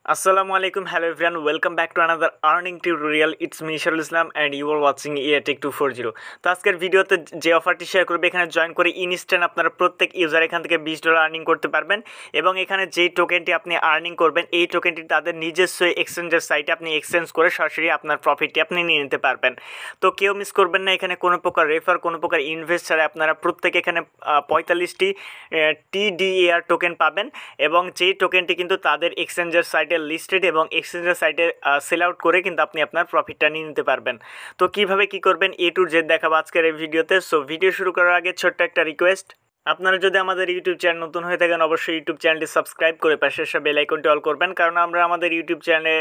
Assalamualaikum, hello everyone, welcome back to another earning tutorial. It's me Esarul and you are watching EI Tech240. তো আজকের ভিডিওতে যে অফারটি share করবে এখানে জয়েন করে ইনস্ট্যান্ট আপনারা প্রত্যেক ইউজার এখান থেকে $20 আর্নিং করতে পারবেন এবং এখানে যেই টোকেনটি আপনি আর্নিং করবেন এই টোকেনটি তাদের নিজস্ব এক্সচেঞ্জের সাইটে আপনি এক্সচেঞ্জ করে সরাসরি আপনার প্রফিটটি আপনি নিয়ে নিতে পারবেন। তো কেউ মিস করবেন না, এখানে কোনো প্রকার রেফার কোনো প্রকার ইনভেস্ট ছাড়া আপনারা প্রত্যেকে এখানে 45টি TDAR টোকেন পাবেন এবং যেই টোকেনটি কিন্তু তাদের এক্সচেঞ্জের সাইটে লিস্টেড এবং এক্সচেঞ্জের সাইটে সেল আউট করে কিন্তু আপনি আপনার প্রফিটটা নিয়ে নিতে পারবেন। তো কিভাবে কি করবেন A to Z দেখাবো আজকের এই ভিডিওতে। সো ভিডিও শুরু করার আগে ছোট্ট একটা রিকোয়েস্ট, আপনারা যদি আমাদের ইউটিউব চ্যানেল নতুন হয়ে থাকেন অবশ্যই ইউটিউব চ্যানেলটি সাবস্ক্রাইব করে পাশে আসা বেল আইকনটি অল করবেন, কারণ আমরা আমাদের ইউটিউব চ্যানেলে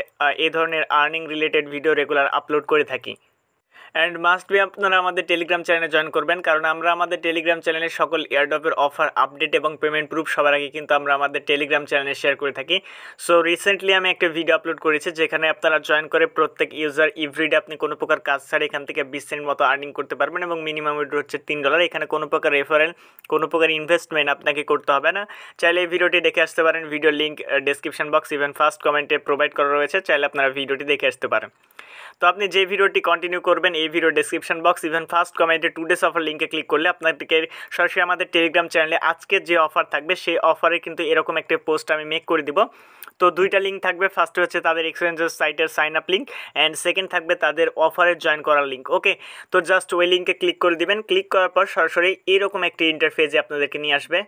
এই ধরনের earning related video regular upload করে থাকি। অ্যান্ড মাস্ট বি আপনারা আমাদের টেলিগ্রাম চ্যানেলে জয়েন করবেন, কারণ আমরা আমাদের টেলিগ্রাম চ্যানেলে সকল এয়ারড্রপের অফার আপডেট এবং পেমেন্ট প্রুফ সবার আগে কিন্তু আমরা আমাদের টেলিগ্রাম চ্যানেলে শেয়ার করে থাকি। সো রিসেন্টলি আমি একটা ভিডিও আপলোড করেছি যেখানে আপনারা জয়েন করে প্রত্যেক ইউজার এভরিডে আপনি কোনো প্রকার কাজ ছাড়া এখান থেকে 20 সেন্ট মতো আর্নিং করতে পারবেন এবং মিনিমাম উইথড্র হচ্ছে $3। এখানে কোনো প্রকার রেফারেল কোনো প্রকার ইনভেস্টমেন্ট আপনাকে করতে হবে না। চাইলে এই ভিডিওটি দেখে আসতে পারেন, video link description box even first কমেন্টে প্রোভাইড করা রয়েছে, চাইলে আপনারা ভিডিওটি দেখে আসতে পারেন। তো আপনি যে ভিডিওটি কন্টিনিউ করবেন এই video description box even first কমেন্টে টুডেস অফার লিঙ্কে ক্লিক করলে আপনাদেরকে সরাসরি আমাদের টেলিগ্রাম চ্যানেলে আজকের যে অফার থাকবে সেই অফারে কিন্তু এরকম একটা পোস্ট আমি মেক করে দিব। তো দুইটা লিঙ্ক থাকবে, ফার্স্টে হচ্ছে তাদের এক্সচেঞ্জের সাইটের sign up link and second থাকবে তাদের অফারের জয়েন করার লিঙ্ক। ওকে, তো জাস্ট ওই লিঙ্কে ক্লিক করে দিবেন। ক্লিক করার পর সরাসরি এরকম একটি ইন্টারফেসে আপনাদেরকে নিয়ে আসবে।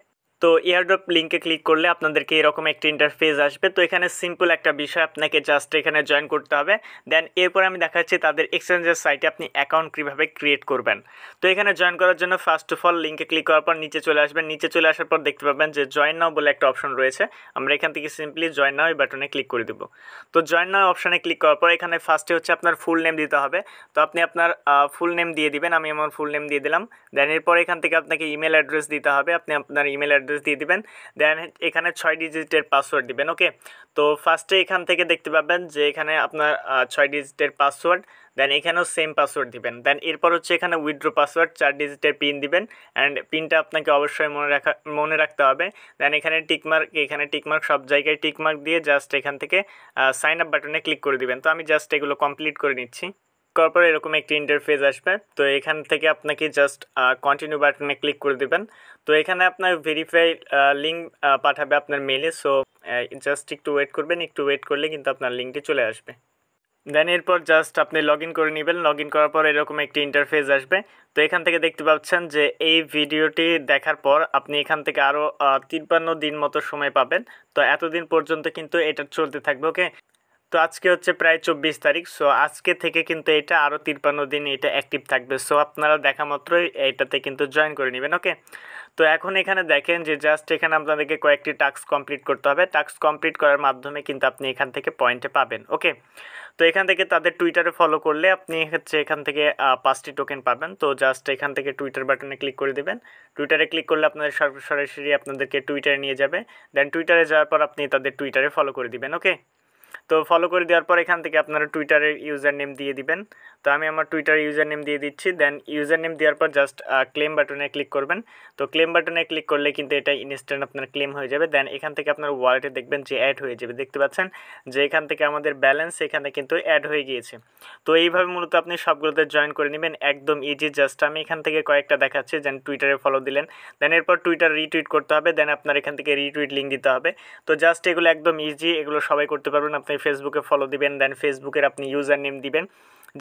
তো এয়ারড্রপ লিঙ্কে ক্লিক করলে আপনাদেরকে এরকম একটা ইন্টারফেস আসবে। তো এখানে সিম্পল একটা বিষয়, আপনাকে জাস্ট এখানে জয়েন করতে হবে। দেন এরপর আমি দেখাচ্ছি তাদের এক্সচেঞ্জের সাইটে আপনি অ্যাকাউন্ট কীভাবে ক্রিয়েট করবেন। তো এখানে জয়েন করার জন্য ফার্স্ট অফ অল লিঙ্কে ক্লিক করার পর নিচে চলে আসবেন। নিচে চলে আসার পর দেখতে পাবেন যে জয়েন নাও বলে একটা অপশন রয়েছে। আমরা এখান থেকে সিম্পলি জয়েন নাও এই বাটনে ক্লিক করে দেবো। তো জয়েন নাও অপশানে ক্লিক করার পর এখানে ফার্স্টে হচ্ছে আপনার ফুল নেম দিতে হবে। তো আপনি আপনার ফুল নেম দিয়ে দিবেন, আমি আমার ফুল নেম দিয়ে দিলাম। দেন এরপর এখান থেকে আপনাকে ইমেল অ্যাড্রেস দিতে হবে, আপনি আপনার ইমেল অ্যাড্রেস দিয়ে দিবেন। দেন এখানে 6 ডিজিটের পাসওয়ার্ড দিবেন। ওকে, তো ফার্স্টে এখান থেকে দেখতে পাবেন যে এখানে আপনার 6 ডিজিটের পাসওয়ার্ড, দেন এখানেও সেম পাসওয়ার্ড দিবেন। দেন এরপর হচ্ছে এখানে উইথড্র পাসওয়ার্ড 4 ডিজিটের পিন দিবেন অ্যান্ড পিনটা আপনাকে অবশ্যই মনে রাখতে হবে। দেন এখানে টিকমার্ক সব জায়গায় টিকমার্ক দিয়ে জাস্ট এখান থেকে সাইন আপ বাটনে ক্লিক করে দিবেন। তো আমি জাস্ট এগুলো কমপ্লিট করে নিচ্ছি। করার পরে এরকম একটি ইন্টারফেস আসবে। তো এখান থেকে আপনাকে জাস্ট কন্টিনিউ বাটনে ক্লিক করে দেবেন। তো এখানে আপনার ভেরিফাই লিঙ্ক পাঠাবে আপনার মেলে। সো জাস্ট একটু ওয়েট করবেন, একটু ওয়েট করলে কিন্তু আপনার লিঙ্কটি চলে আসবে। দেন এরপর জাস্ট আপনি লগ ইন করে নেবেন। লগ ইন করার পর এরকম একটি ইন্টারফেস আসবে। তো এখান থেকে দেখতে পাচ্ছেন যে এই ভিডিওটি দেখার পর আপনি এখান থেকে আরও 53 দিন মতো সময় পাবেন। তো এতদিন পর্যন্ত কিন্তু এটা চলতে থাকবে। ওকে, তো আজকে হচ্ছে প্রায় 24 তারিখ। সো আজকে থেকে কিন্তু এটা আরও 53 দিন এটা অ্যাক্টিভ থাকবে। সো আপনারা দেখা মাত্রই এটাতে কিন্তু জয়েন করে নেবেন। ওকে, তো এখন এখানে দেখেন যে জাস্ট এখানে আপনাদেরকে কয়েকটি টাস্ক কমপ্লিট করতে হবে। টাস্ক কমপ্লিট করার মাধ্যমে কিন্তু আপনি এখান থেকে পয়েন্টে পাবেন। ওকে, তো এখান থেকে তাদের টুইটারে ফলো করলে আপনি হচ্ছে এখান থেকে 5টি টোকেন পাবেন। তো জাস্ট এখান থেকে টুইটার বাটনে ক্লিক করে দেবেন। টুইটারে ক্লিক করলে আপনাদের সরাসরি আপনাদেরকে টুইটারে নিয়ে যাবে। দেন টুইটারে যাওয়ার পর আপনি তাদের টুইটারে ফলো করে দিবেন। ওকে, তো ফলো করে দেওয়ার পর এখান থেকে আপনারা টুইটারের ইউজার নেম দিয়ে দিবেন। তো আমি আমার টুইটার ইউজার নেম দিয়ে দিচ্ছি। দেন ইউজার নেম দেওয়ার পর জাস্ট ক্লেম বাটনে ক্লিক করবেন। তো ক্লেম বাটনে ক্লিক করলে কিন্তু এটা ইনস্ট্যান্ট আপনার ক্লেম হয়ে যাবে। দেন এখান থেকে আপনার ওয়ালেটে দেখবেন যে অ্যাড হয়ে যাবে। দেখতে পাচ্ছেন যে এখান থেকে আমাদের ব্যালেন্স এখানে কিন্তু অ্যাড হয়ে গিয়েছে। তো এইভাবে মূলত আপনি সবগুলোতে জয়েন করে নেবেন, একদম ইজি। জাস্ট আমি এখান থেকে কয়েকটা দেখাচ্ছি। দেন টুইটারে ফলো দিলেন, দেন এরপর টুইটার রিটুইট করতে হবে। দেন আপনার এখান থেকে রিটুইট লিঙ্ক দিতে হবে। তো জাস্ট এগুলো একদম ইজি, এগুলো সবাই করতে পারবেন। আপনি ফেসবুকে ফলো দিবেন, দেন ফেসবুকের আপনি ইউজার নেম দিবেন,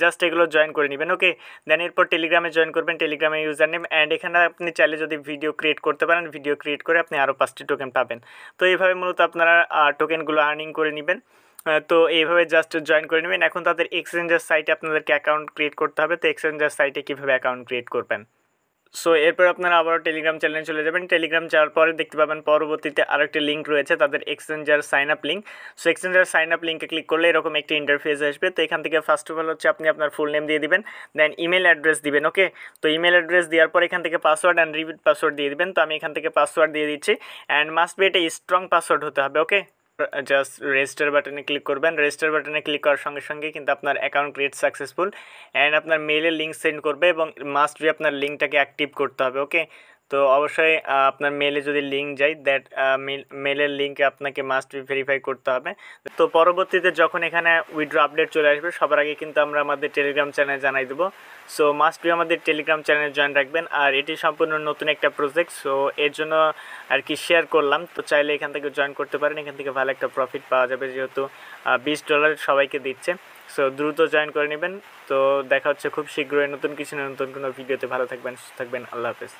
জাস্ট এগুলো জয়েন করে নেবেন। ওকে, দেন এরপর টেলিগ্রামে জয়েন করবেন, টেলিগ্রামে ইউজার নেম অ্যান্ড এখানে আপনি চাইলে যদি ভিডিও ক্রিয়েট করতে পারেন, ভিডিও ক্রিয়েট করে আপনি আরও 5টি টোকেন পাবেন। তো এইভাবে মূলত আপনারা টোকেনগুলো আর্নিং করে নেবেন। তো এইভাবে জাস্ট জয়েন করে নেবেন। এখন তাদের এক্সচেঞ্জের সাইটে আপনাদেরকে অ্যাকাউন্ট ক্রিয়েট করতে হবে। তো এক্সচেঞ্জের সাইটে কীভাবে অ্যাকাউন্ট ক্রিয়েট করবেন। সো এরপর আপনারা আবারও টেলিগ্রাম চ্যানেলে চলে যাবেন। টেলিগ্রাম যাওয়ার পরে দেখতে পাবেন পরবর্তীতে আরেকটি লিঙ্ক রয়েছে তাদের এক্সচেঞ্জার সাইন আপ লিঙ্ক। সো এক্সচেঞ্জার সাইন আপ লিঙ্কে ক্লিক করলে এরকম একটি ইন্টারফেস আসবে। তো এখান থেকে ফার্স্ট অফ অল হচ্ছে আপনি আপনার ফুল নেম দিয়ে দিবেন, দেন ইমেল অ্যাড্রেস দিবেন। ওকে, তো ইমেল অ্যাড্রেস দেওয়ার পর এখান থেকে পাসওয়ার্ড অ্যান্ড রিপিট পাসওয়ার্ড দিয়ে দিবেন। তো আমি এখান থেকে পাসওয়ার্ড দিয়ে দিচ্ছি অ্যান্ড মাস্ট বি এটা স্ট্রং পাসওয়ার্ড হতে হবে। ওকে, জাস্ট রেজিস্টার বাটনে ক্লিক করবেন। রেজিস্টার বাটনে ক্লিক করার সঙ্গে সঙ্গে কিন্তু আপনার অ্যাকাউন্ট ক্রিয়েট সাকসেসফুল অ্যান্ড আপনার মেইলে লিঙ্ক সেন্ড করবে এবং মাস্ট বি আপনার লিঙ্কটাকে অ্যাক্টিভ করতে হবে। ওকে, তো অবশ্যই আপনার মেলে যদি লিঙ্ক যায় দ্যাট মেলের লিঙ্কে আপনাকে মাস্ট বি ভেরিফাই করতে হবে। তো পরবর্তীতে যখন এখানে উইথড্র আপডেট চলে আসবে সবার আগে কিন্তু আমরা আমাদের টেলিগ্রাম চ্যানেলে জানাই দেবো। সো মাস্ট বি আমাদের টেলিগ্রাম চ্যানেলে জয়েন রাখবেন। আর এটি সম্পূর্ণ নতুন একটা প্রজেক্ট, সো এর জন্য আর কি শেয়ার করলাম। তো চাইলে এখান থেকে জয়েন করতে পারেন, এখান থেকে ভালো একটা প্রফিট পাওয়া যাবে যেহেতু $20 সবাইকে দিচ্ছে। সো দ্রুত জয়েন করে নেবেন। তো দেখা হচ্ছে খুব শীঘ্রই নতুন কিছু নতুন কোনো ভিডিওতে। ভালো থাকবেন, সুস্থ থাকবেন, আল্লাহ হাফেজ।